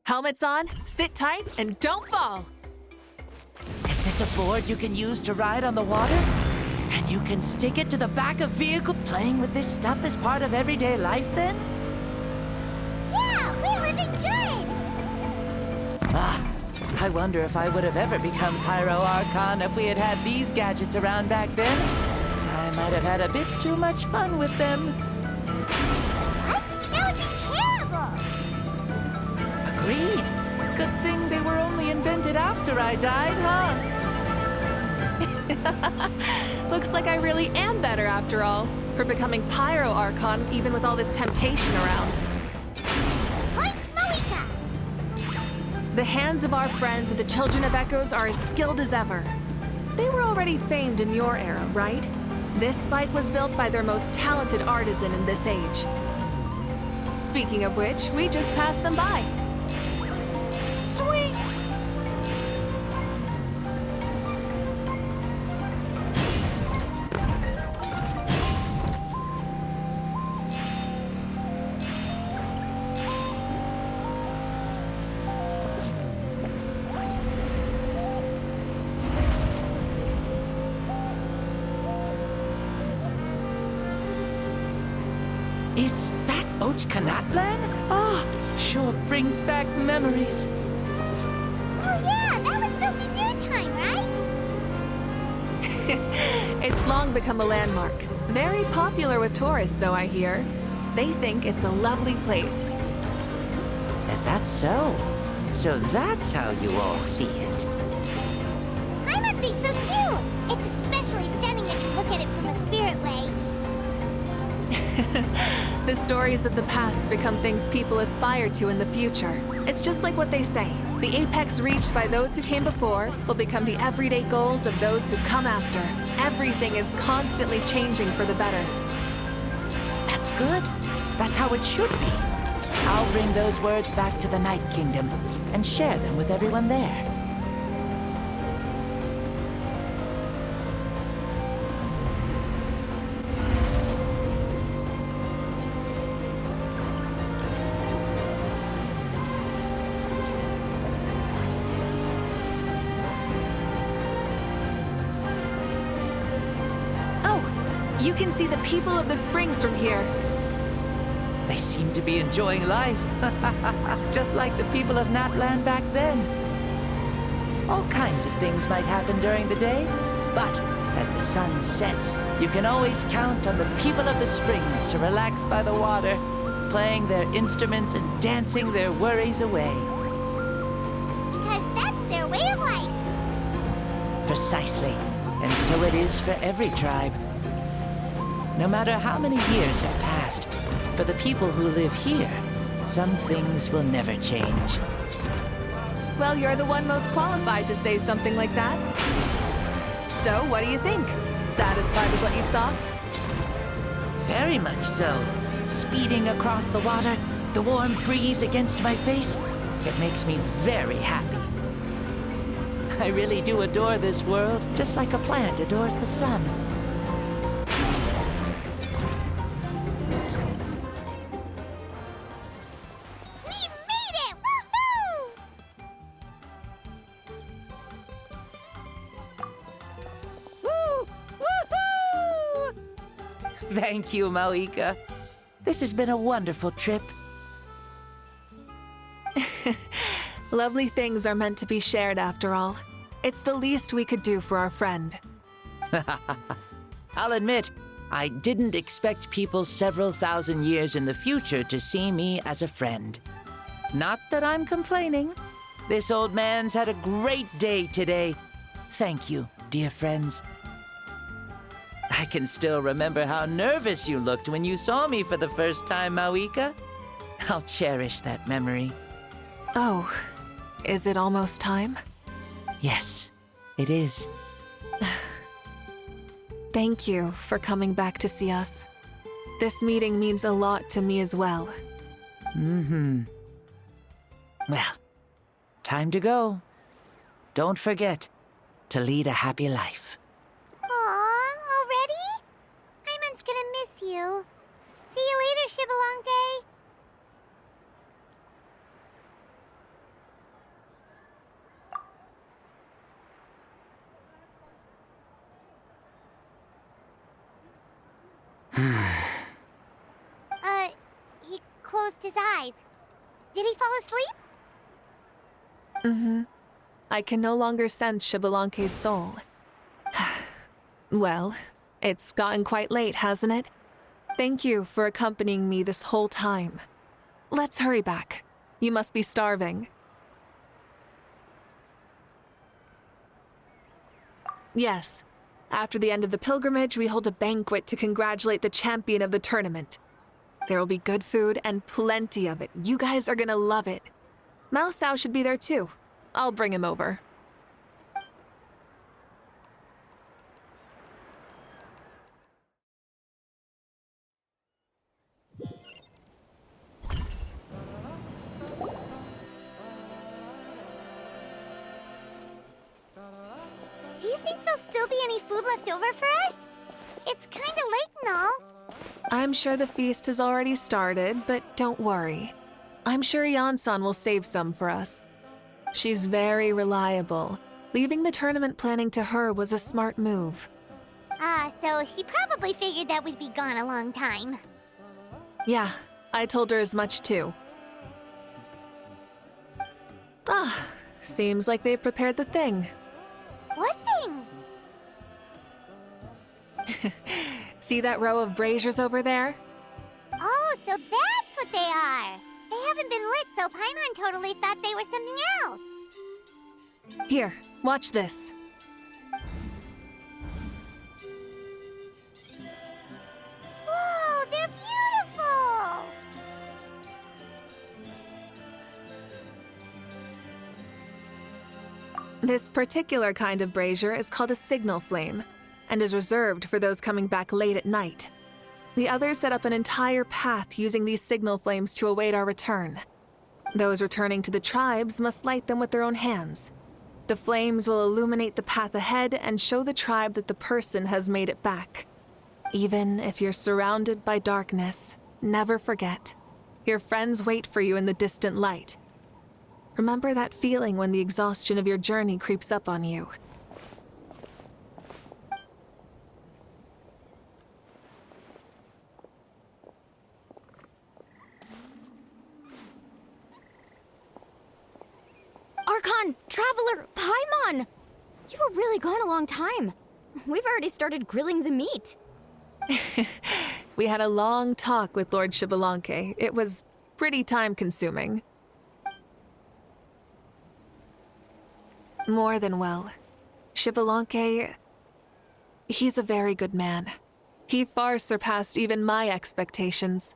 Helmets on, sit tight, and don't fall. Is this a board you can use to ride on the water? And you can stick it to the back of vehicle? Playing with this stuff is part of everyday life then? Yeah, we're living good! Ah, I wonder if I would have ever become Pyro Archon if we had had these gadgets around back then. I might have had a bit too much fun with them. What? That would be terrible! Agreed. Good thing they were only invented after I died, huh? Looks like I really am better after all, for becoming Pyro Archon even with all this temptation around. Point Malika! The hands of our friends the Children of Echoes are as skilled as ever. They were already famed in your era, right? This bike was built by their most talented artisan in this age. Speaking of which, we just passed them by. Sweet! Is that Ochkanatlan? Ah, sure brings back memories. Oh yeah, that was built in your time, right? It's long become a landmark. Very popular with tourists, so I hear. They think it's a lovely place. Is that so? So that's how you all see it. Paimon thinks so too! It's especially stunning if you look at it from a spirit way. The stories of the past become things people aspire to in the future. It's just like what they say. The apex reached by those who came before will become the everyday goals of those who come after. Everything is constantly changing for the better. That's good. That's how it should be. I'll bring those words back to the Night Kingdom and share them with everyone there. You can see the people of the springs from here. They seem to be enjoying life. Just like the people of Natland back then. All kinds of things might happen during the day, but as the sun sets, you can always count on the people of the springs to relax by the water, playing their instruments and dancing their worries away. Because that's their way of life. Precisely. And so it is for every tribe. No matter how many years have passed, for the people who live here, some things will never change. Well, you're the one most qualified to say something like that. So, what do you think? Satisfied with what you saw? Very much so. Speeding across the water, the warm breeze against my face, it makes me very happy. I really do adore this world, just like a plant adores the sun. Thank you, Malika. This has been a wonderful trip. Lovely things are meant to be shared after all. It's the least we could do for our friend. I'll admit, I didn't expect people several thousand years in the future to see me as a friend. Not that I'm complaining. This old man's had a great day today. Thank you, dear friends. I can still remember how nervous you looked when you saw me for the first time, Malika. I'll cherish that memory. Oh, is it almost time? Yes, it is. Thank you for coming back to see us. This meeting means a lot to me as well. Well, time to go. Don't forget to lead a happy life. Aw, already? Paimon's gonna miss you. See you later, Shibalonke. closed his eyes. Did he fall asleep? Mm-hmm. I can no longer sense Xbalanque's soul. Well, it's gotten quite late, hasn't it? Thank you for accompanying me this whole time. Let's hurry back. You must be starving. Yes. After the end of the pilgrimage, we hold a banquet to congratulate the champion of the tournament. There will be good food and plenty of it. You guys are gonna love it. Mao Sao should be there too. I'll bring him over. Do you think there'll still be any food left over for us? It's kinda late and all. I'm sure the feast has already started, but don't worry. I'm sure Yansan will save some for us. She's very reliable. Leaving the tournament planning to her was a smart move. So she probably figured that we'd be gone a long time. Yeah, I told her as much too. Seems like they've prepared the thing. What thing? See that row of braziers over there? Oh, so that's what they are. They haven't been lit, so Paimon totally thought they were something else. Here, watch this. Whoa, they're beautiful! This particular kind of brazier is called a signal flame, and is reserved for those coming back late at night. The others set up an entire path using these signal flames to await our return. Those returning to the tribes must light them with their own hands. The flames will illuminate the path ahead and show the tribe that the person has made it back. Even if you're surrounded by darkness, never forget. Your friends wait for you in the distant light. Remember that feeling when the exhaustion of your journey creeps up on you. Archon! Traveler! Paimon! You were really gone a long time. We've already started grilling the meat. We had a long talk with Lord Xbalanque. It was pretty time-consuming. More than well. Xbalanque, he's a very good man. He far surpassed even my expectations.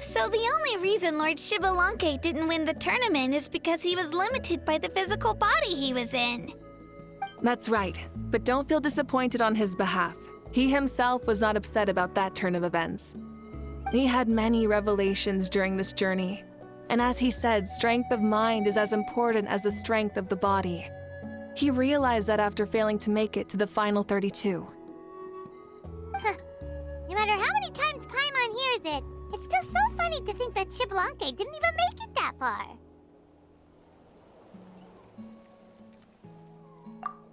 So the only reason Lord Xbalanque didn't win the tournament is because he was limited by the physical body he was in. That's right, but don't feel disappointed on his behalf. He himself was not upset about that turn of events. He had many revelations during this journey, and as he said, strength of mind is as important as the strength of the body. He realized that after failing to make it to the final 32. No matter how many times Paimon hears it, it's still so funny to think that Xbalanque didn't even make it that far.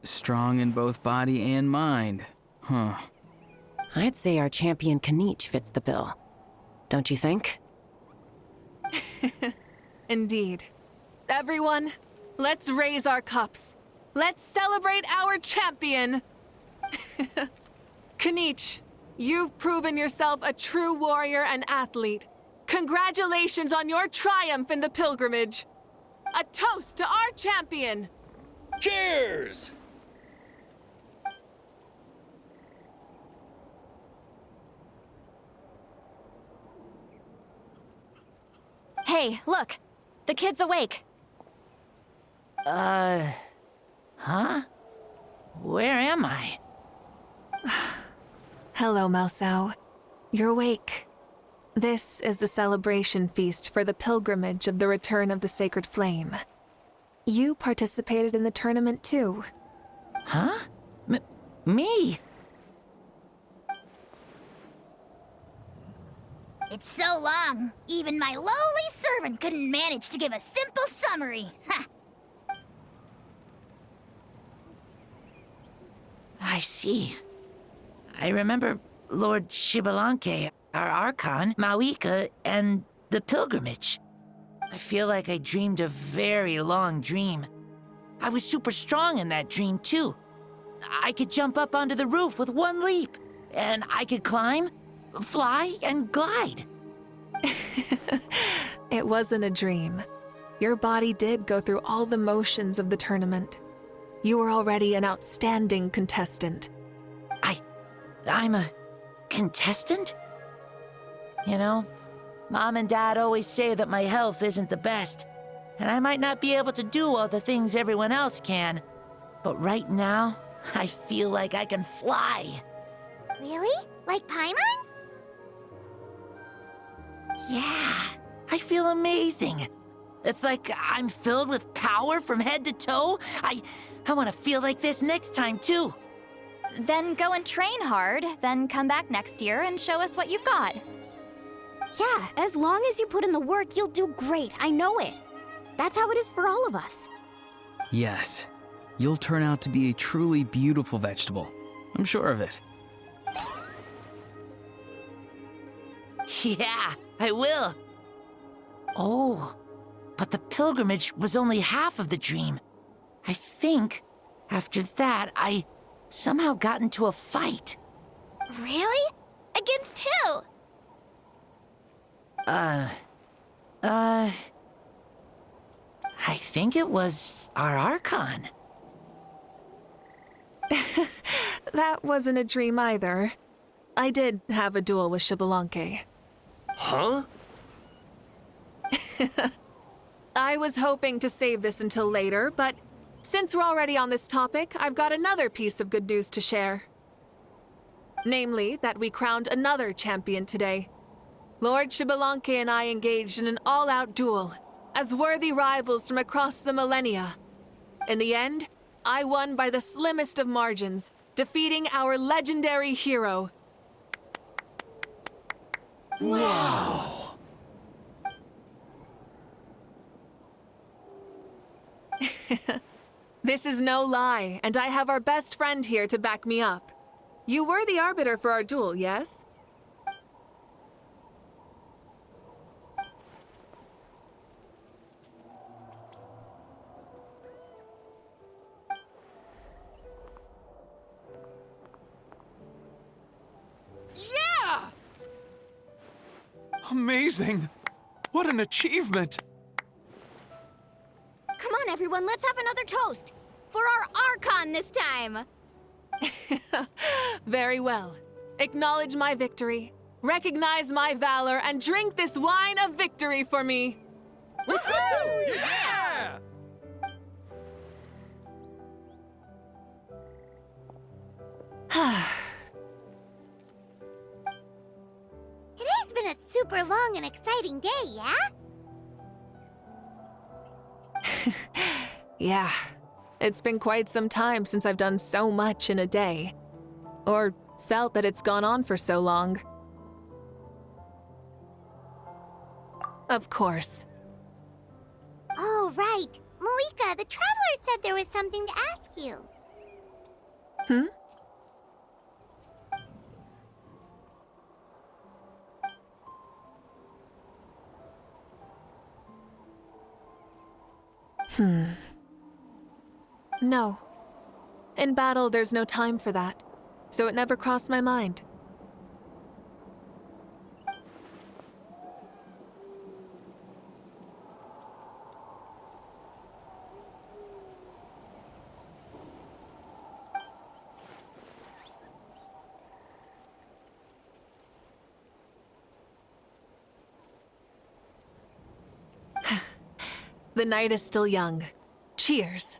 Strong in both body and mind. Huh. I'd say our champion Kanich fits the bill. Don't you think? Indeed. Everyone, let's raise our cups. Let's celebrate our champion! Kanich, you've proven yourself a true warrior and athlete. Congratulations on your triumph in the pilgrimage. A toast to our champion! Cheers! Hey, look! The kid's awake. Huh? Where am I? Hello, Mausau. You're awake. This is the celebration feast for the pilgrimage of the return of the sacred flame. You participated in the tournament too. Huh? Me? It's so long, even my lowly servant couldn't manage to give a simple summary. Ha! I see. I remember Lord Shibalanke, our Archon, Mawika, and the pilgrimage. I feel like I dreamed a very long dream. I was super strong in that dream, too. I could jump up onto the roof with one leap, and I could climb, fly, and glide. It wasn't a dream. Your body did go through all the motions of the tournament. You were already an outstanding contestant. I'm a contestant? You know, Mom and Dad always say that my health isn't the best, and I might not be able to do all the things everyone else can. But right now, I feel like I can fly. Really? Like Paimon? Yeah, I feel amazing. It's like I'm filled with power from head to toe. I want to feel like this next time, too. Then go and train hard, then come back next year and show us what you've got. Yeah, as long as you put in the work, you'll do great. I know it. That's how it is for all of us. Yes, you'll turn out to be a truly beautiful vegetable. I'm sure of it. Yeah, I will. Oh, but the pilgrimage was only half of the dream. I think after that, I somehow got into a fight. Really? Against who? I think it was our Archon. That wasn't a dream either. I did have a duel with Shibalanke. Huh? I was hoping to save this until later, but since we're already on this topic, I've got another piece of good news to share. Namely, that we crowned another champion today. Lord Shibalanke and I engaged in an all-out duel, as worthy rivals from across the millennia. In the end, I won by the slimmest of margins, defeating our legendary hero. Wow! This is no lie, and I have our best friend here to back me up. You were the arbiter for our duel, yes? Yeah! Amazing! What an achievement! Come on, everyone, let's have another toast. For our Archon this time. Very well. Acknowledge my victory, recognize my valor, and drink this wine of victory for me. Woohoo! Yeah! Today's been a super long and exciting day, yeah? Yeah, it's been quite some time since I've done so much in a day. Or felt that it's gone on for so long. Of course. Oh, right. Malika, the Traveler said there was something to ask you. Hmm? No. In battle, there's no time for that, so it never crossed my mind. The night is still young. Cheers.